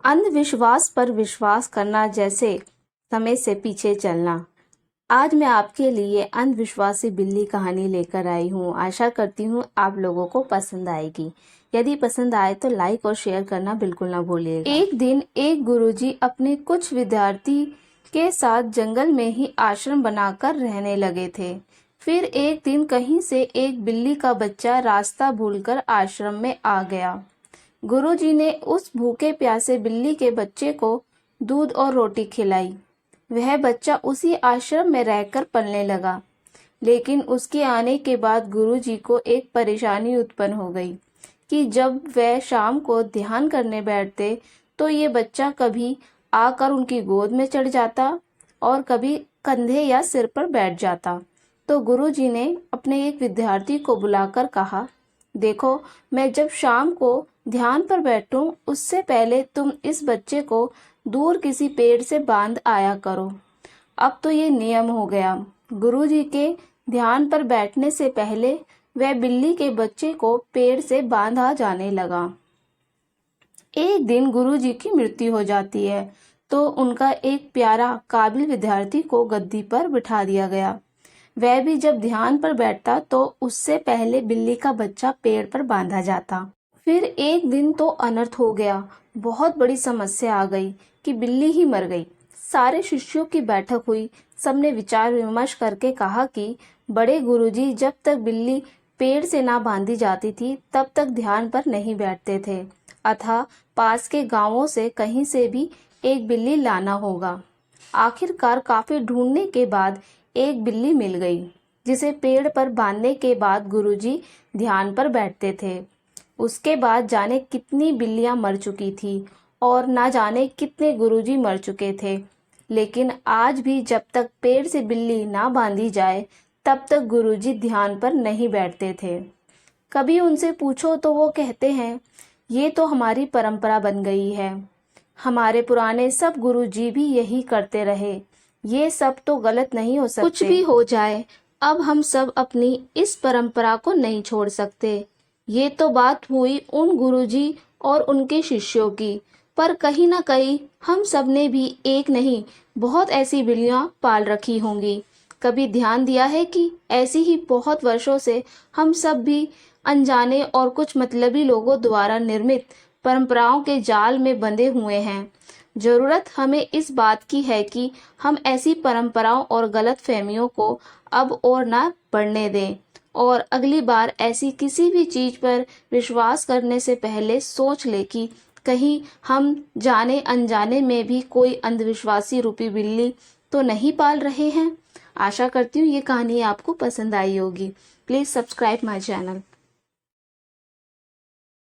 अंधविश्वास पर विश्वास करना जैसे समय से पीछे चलना। आज मैं आपके लिए अंधविश्वासी बिल्ली कहानी लेकर आई हूँ। आशा करती हूँ आप लोगों को पसंद आएगी। यदि पसंद आए तो लाइक और शेयर करना बिल्कुल ना भूलिएगा। एक दिन एक गुरुजी अपने कुछ विद्यार्थी के साथ जंगल में ही आश्रम बनाकर रहने लगे थे। फिर एक दिन कहीं से एक बिल्ली का बच्चा रास्ता भूलकर आश्रम में आ गया। गुरुजी ने उस भूखे प्यासे बिल्ली के बच्चे को दूध और रोटी खिलाई। वह बच्चा उसी आश्रम में रहकर पलने लगा। लेकिन उसके आने के बाद गुरुजी को एक परेशानी उत्पन्न हो गई कि जब वह शाम को ध्यान करने बैठते तो ये बच्चा कभी आकर उनकी गोद में चढ़ जाता और कभी कंधे या सिर पर बैठ जाता। तो गुरुजी ने अपने एक विद्यार्थी को बुलाकर कहा, देखो, मैं जब शाम को ध्यान पर बैठूं उससे पहले तुम इस बच्चे को दूर किसी पेड़ से बांध आया करो। अब तो ये नियम हो गया। गुरुजी के ध्यान पर बैठने से पहले वह बिल्ली के बच्चे को पेड़ से बांधा जाने लगा। एक दिन गुरुजी की मृत्यु हो जाती है तो उनका एक प्यारा काबिल विद्यार्थी को गद्दी पर बिठा दिया गया। वह भी जब ध्यान पर बैठता तो उससे पहले बिल्ली का बच्चा पेड़ पर बांधा जाता। फिर एक दिन तो अनर्थ हो गया। बहुत बड़ी समस्या आ गई कि बिल्ली ही मर गई। सारे शिष्यों की बैठक हुई। सबने विचार विमर्श करके कहा कि बड़े गुरुजी जब तक बिल्ली पेड़ से ना बांधी जाती थी तब तक ध्यान पर नहीं बैठते थे। अतः पास के गांवों से कहीं से भी एक बिल्ली लाना होगा। आखिरकार काफी ढूंढने के बाद एक बिल्ली मिल गई जिसे पेड़ पर बांधने के बाद गुरुजी ध्यान पर बैठते थे। उसके बाद जाने कितनी बिल्लियां मर चुकी थी और ना जाने कितने गुरुजी मर चुके थे। लेकिन आज भी जब तक पेड़ से बिल्ली ना बांधी जाए तब तक गुरुजी ध्यान पर नहीं बैठते थे। कभी उनसे पूछो तो वो कहते हैं, ये तो हमारी परंपरा बन गई है। हमारे पुराने सब गुरुजी भी यही करते रहे। ये सब तो गलत नहीं हो सकते। कुछ भी हो जाए, अब हम सब अपनी इस परंपरा को नहीं छोड़ सकते। ये तो बात हुई उन गुरुजी और उनके शिष्यों की, पर कहीं ना कहीं हम सब ने भी एक नहीं बहुत ऐसी बिल्लियां पाल रखी होंगी। कभी ध्यान दिया है कि ऐसी ही बहुत वर्षों से हम सब भी अनजाने और कुछ मतलबी लोगों द्वारा निर्मित परंपराओं के जाल में बंधे हुए हैं। जरूरत हमें इस बात की है कि हम ऐसी परंपराओं और गलत फहमियों को अब और ना बढ़ने दें और अगली बार ऐसी किसी भी चीज पर विश्वास करने से पहले सोच ले कि कहीं हम जाने अनजाने में भी कोई अंधविश्वासी रूपी बिल्ली तो नहीं पाल रहे हैं। आशा करती हूँ ये कहानी आपको पसंद आई होगी। Please subscribe my channel.